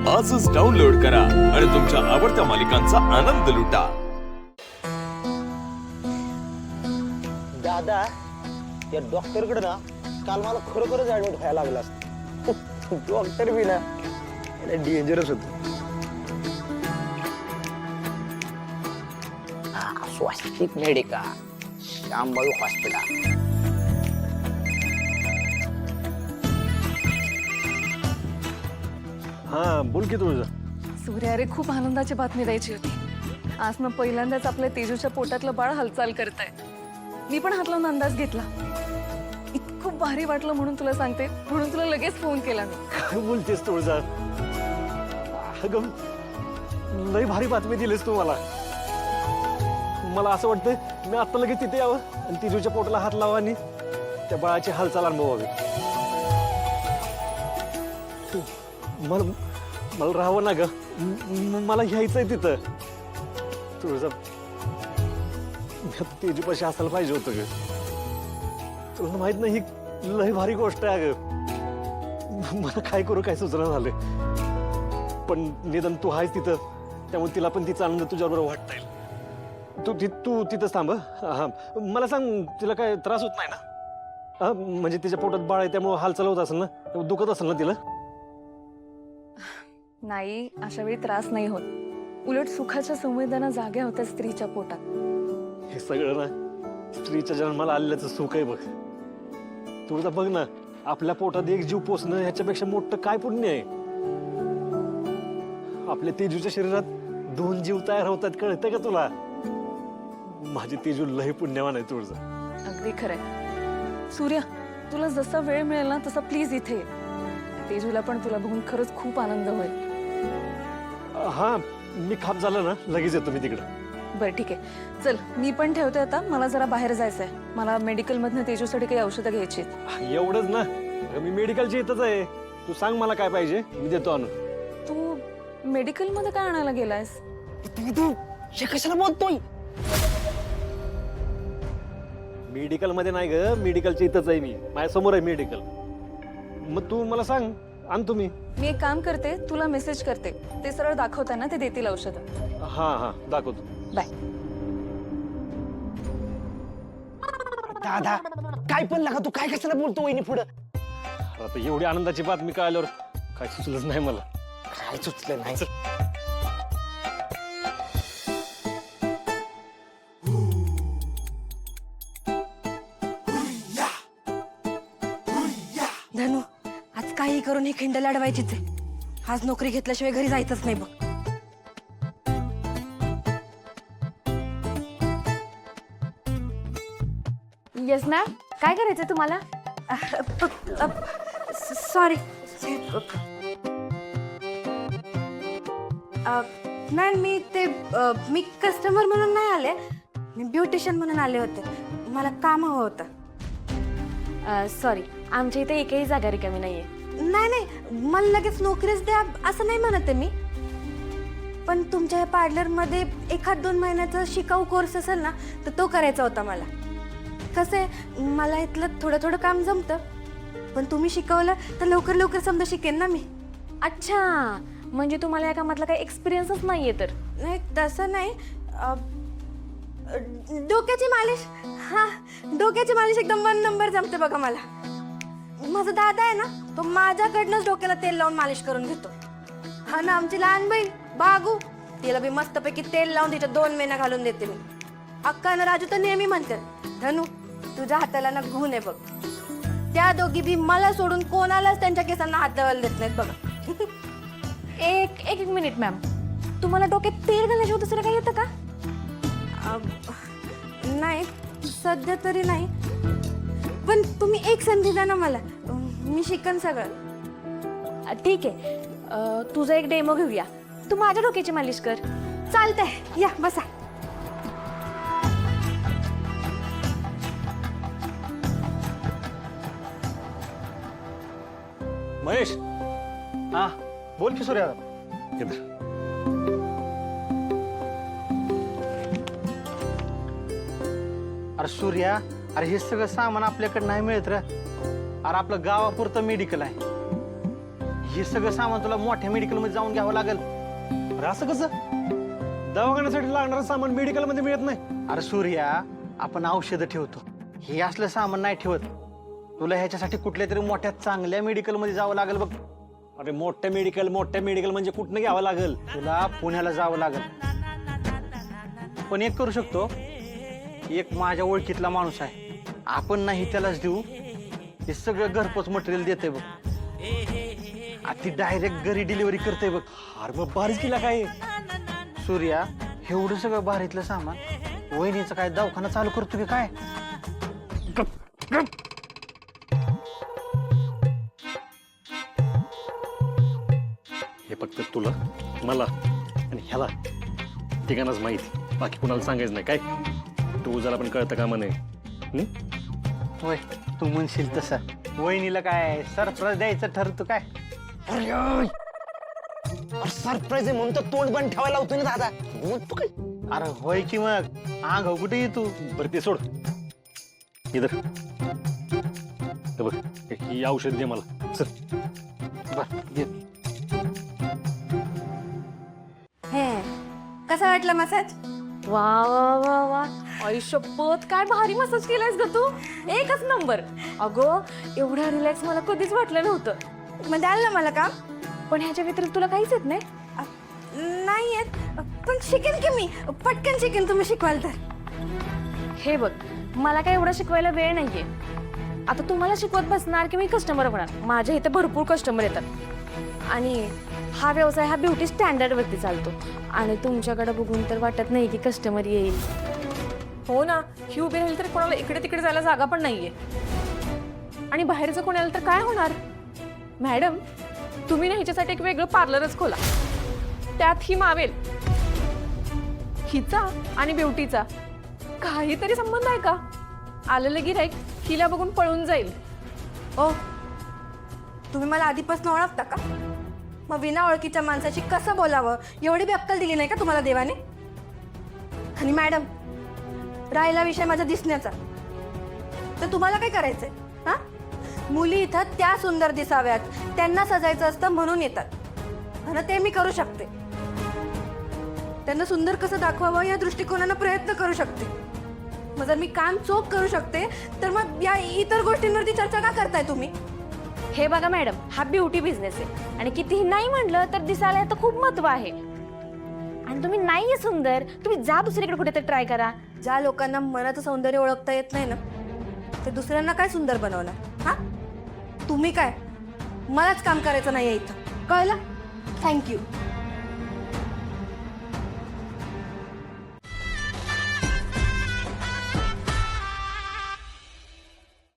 आजच डाउनलोड करा आणि तुमच्या आवडत्या मालिकांचा आनंद लुटा। दादा या डॉक्टरकडे ना काल मला खरोखरच ऍडमिट व्हायला लागला असतं। डॉक्टर बी ना डेंजरस होत। स्वस्तिक मेडिका श्यामबाई हॉस्पिटल। हा बोल की तुझं। सूर्या रे, खूप आनंदाची बातमी द्यायची होती। आज ना पहिल्यांदाच आपल्या तेजूच्या पोटातलं बाळ हालचाल करतंय। मी पण हात लावून अंदाज घेतला। इतकं भारी वाटलं म्हणून तुला सांगते, म्हणून तुला लगेच फोन केला मी। काय बोलतेस तुळजा? अगं लई भारी बातमी दिलीस तू मला। मला असं वाटतं मी आता लगेच तिथे यावं आणि तेजूच्या पोटाला हात लावा आणि त्या बाळाची हालचाल अनुभवावी। मला मला राहावं ना ग, मला घ्यायचंय तिथं। तुळजा तेजूपाशी असायला पाहिजे होतं ग। तुला माहित नाही ही लई भारी गोष्ट आहे अगं। मला काय करू काय सुचना झाले, पण निदान तू आहेस तिथं, त्यामुळे तिला पण तिचा आनंद तुझ्याबरोबर वाटता येईल। तू तिथंच थांब। हा मला सांग, तिला काय त्रास होत नाही ना? म्हणजे तिच्या पोटात बाळ आहे त्यामुळे हालचाल होत असेल ना, दुखत असेल ना तिला? नाही, अशा वेळी त्रास नाही होत। उलट सुखाच्या संवेदना जाग्या होत्या स्त्रीच्या पोटात। हे सगळं ना स्त्रीच्या जन्माला आलेल्याचं सुख आहे बघ। तुझं बघ ना, आपल्या पोटात एक जीव पोचणं ह्याच्यापेक्षा मोठं काय पुण्य आहे? आपल्या तेजूच्या शरीरात 2 जीव तयार होतात, कळतंय का तुला? माझी तेजू लय पुण्यवान आहे तुझं। अगदी खरंय सूर्या, तुला जसा वेळ मिळेल ना तसा प्लीज इथे ये। तेजूला पण तुला बघून खरंच खूप आनंद होईल। हा मी खाप झालं ना लगेच येतो मी तिकडे। बरं ठीक आहे, चल मी पण ठेवते आता। मला जरा बाहेर जायचंय। मला मेडिकल मधनं तेजूसाठी काही औषधं घ्यायची आहेत। एवढंच ना? अगं मी मेडिकलची इथंच आहे, तू सांग मला काय पाहिजे मी देतो आणून। तू मेडिकल मध्ये काय आणायला गेलायस? तू हे कशाला बोलतोय? मेडिकल मध्ये नाही ग, मेडिकलच्या इथंच आहे मी, माझ्या समोर आहे मेडिकल। मग तू मला सांग, आणतो मी। मी एक काम करते, तुला मेसेज करते, ते सरळ दाखवताय ना, ते देतील औषधं। हा दाखवतो। बाय। दादा काय पण लागा, तू काय कशाला बोलतो वहिनी पुढं? आता एवढी आनंदाची बातमी कळल्यावर काय सुचलंच नाही मला। काय सुचलं नाही? धनु, आज काही करून ही खिंड लढवायचीच आहे। आज नोकरी घेतल्याशिवाय घरी जायचंच नाही बघ। येस मॅम, काय करायचंय तुम्हाला? सॉरी, नाही मी कस्टमर म्हणून नाही आले, मी ब्युटिशियन म्हणून आले होते। मला काम हवं होतं। सॉरी, आमच्या इथे एकही जागा रिकामी नाहीये। नाही मला लगेच नोकरीच द्या असं नाही म्हणत आहे मी, पण तुमच्या या पार्लरमध्ये 1-2 महिन्याचा शिकाऊ कोर्स असेल ना तर तो करायचा होता मला। कसं आहे, मला इथलं थोडं काम जमतं, पण तुम्ही शिकवलं तर लवकर समजा शिकेन ना मी। अच्छा, म्हणजे तुम्हाला या कामातला काही एक्सपिरियन्सच नाहीये तर? नाही तसं नाही, डोक्याची मालिश, हा डोक्याची मालिश एकदम 1 नंबर जमते बघा मला। माझा दादा आहे ना, तो माझ्याकडनंच डोक्याला तेल लावून मालिश करून घेतो। हा ना, आमची लहान बहीण बागू, तिला बी मस्तपैकी तेल लावून तिच्या 2 वेण्या घालून देते मी। अक्का ना राजू तर नेहमी म्हणते, धनु तुझ्या हाताला ना गुण आहे बघ। त्या दोघी बी मला सोडून कोणालाच त्यांच्या केसांना हात लावायला देत नाहीत बघा। एक मिनिट मॅम, तुम्हाला डोक्यात तेल घालण्याशिवाय दुसरं काही येतं का? नाही सध्या तरी नाही, पण तुम्ही एक संधी द्या ना मला, मी शिकन सगळं। ठीक आहे, तुझा एक डेमो घेऊया। तू माझ्या डोक्याची मालिश कर। चालतंय, या बसा। महेश, हा बोल की सूर्या। इधर। अरे सूर्या, अरे हे सगळं सामान आपल्याकडे नाही मिळत रे। अरे आपलं गावापुरतं मेडिकल आहे, हे सगळं सामान तुला मोठ्या मेडिकल मध्ये जाऊन घ्यावं लागेल. अरे असं कसं? दवाखान्यासाठी लागणारं सामान मेडिकलमध्ये मिळत नाही. अरे सूर्या, आपण औषधं ठेवतो, हे असलं सामान नाही ठेवत. तुला ह्याच्यासाठी कुठल्या तरी मोठ्या चांगल्या मेडिकल मध्ये जावं लागेल बघ. अरे मोठ्या मेडिकल म्हणजे कुठनं घ्यावं लागेल? तुला पुण्याला जावं लागेल. पण एक करू शकतो, एक माझ्या ओळखीतला माणूस आहे, आपण नाही त्यालाच देऊ, ते सगळं घरपोच मटेरियल देते बघ. ती डायरेक्ट घरी डिलिव्हरी करते बघ. अरे मग बारीच केला काय? सूर्या, एवढं सगळं भारीतलं सामान वहिनीचं काय दवाखाना चालू करतो की काय? हे फक्त तुला, मला आणि ह्याला तिघांनाच माहिती, बाकी कुणाला सांगायचं नाही काय? तू जरा पण कळतं का म्हणे? होय, तू म्हणशील तसं. वहिनीला काय सरप्राईज द्यायचं ठरतो काय? सरप्राईज आहे म्हणून तर तोंड बंद ठेवायला होतो ना दादा. मग तू काय अरे होय की मग, आग कुठे ये तू? बरं ते सोड. इधर हे बघ, ही औषध दे मला. चल. हे कसा वाटला मसाज? वा वा वा वा, आयुष्यपत काय भारी मसाज केलायस ग तू. एकच नंबर. अगं एवढा रिलॅक्स मला कधीच वाटलं नव्हतं. मग द्याल ना मला काम? पण ह्याच्या व्यतिरिक्त तुला काहीच येत नाही? नाही येत, पण शिकेन की मी, पटकन शिकेन तुम्ही शिकवाल तर. हे बघ, मला काय एवढं शिकवायला वेळ नाहीये. आता तुम्हाला शिकवत बसणार की मी कस्टमर होणार? माझ्या इथे भरपूर कस्टमर येतात आणि हा व्यवसाय हा ब्युटी स्टँडर्डवरती चालतो आणि तुमच्याकडे बघून तर वाटत नाही की कस्टमर येईल. हो ना, ही उभी राहील तर कोणाला इकडे तिकडे जायला जागा पण नाहीये आणि बाहेरचं कोण आलं तर काय होणार? मॅडम, तुम्ही ना हिच्यासाठी एक वेगळं पार्लरच खोला. त्यात ही मावेल. हिचा आणि ब्युटीचा काहीतरी संबंध आहे का? आलेलं गिऱ्हाईक हिला बघून पळून जाईल. ओ, तुम्ही मला आधीपासून ओळखता का? मग विना ओळखीच्या माणसाशी कसं बोलावं एवढी बी अक्कल दिली नाही का तुम्हाला देवाने? आणि मॅडम, राहिला विषय माझा दिसण्याचा, तर तुम्हाला काय करायचंय? हा, मुली इथं त्या सुंदर दिसाव्यात, त्यांना सजायचं असतं म्हणून येतात आणि ते मी करू शकते. त्यांना सुंदर कसं दाखवावं या दृष्टिकोनानं प्रयत्न करू शकते. मग जर मी काम चोख करू शकते तर मग या इतर गोष्टींवरती चर्चा का करताय तुम्ही? हे बघा मॅडम, हा ब्युटी बिझनेस आहे आणि कितीही नाही म्हटलं तर दिसायला तर खूप महत्व आहे. आणि तुम्ही नाहीये सुंदर, तुम्ही जा दुसरीकडे कुठेतरी ट्राय करा. ज्या लोकांना मनाचं सौंदर्य ओळखता येत नाही ना, ते दुसऱ्यांना काय सुंदर बनवणार? हा, तुम्ही काय, मलाच काम करायचं नाही इथं, कळलं? थँक्यू.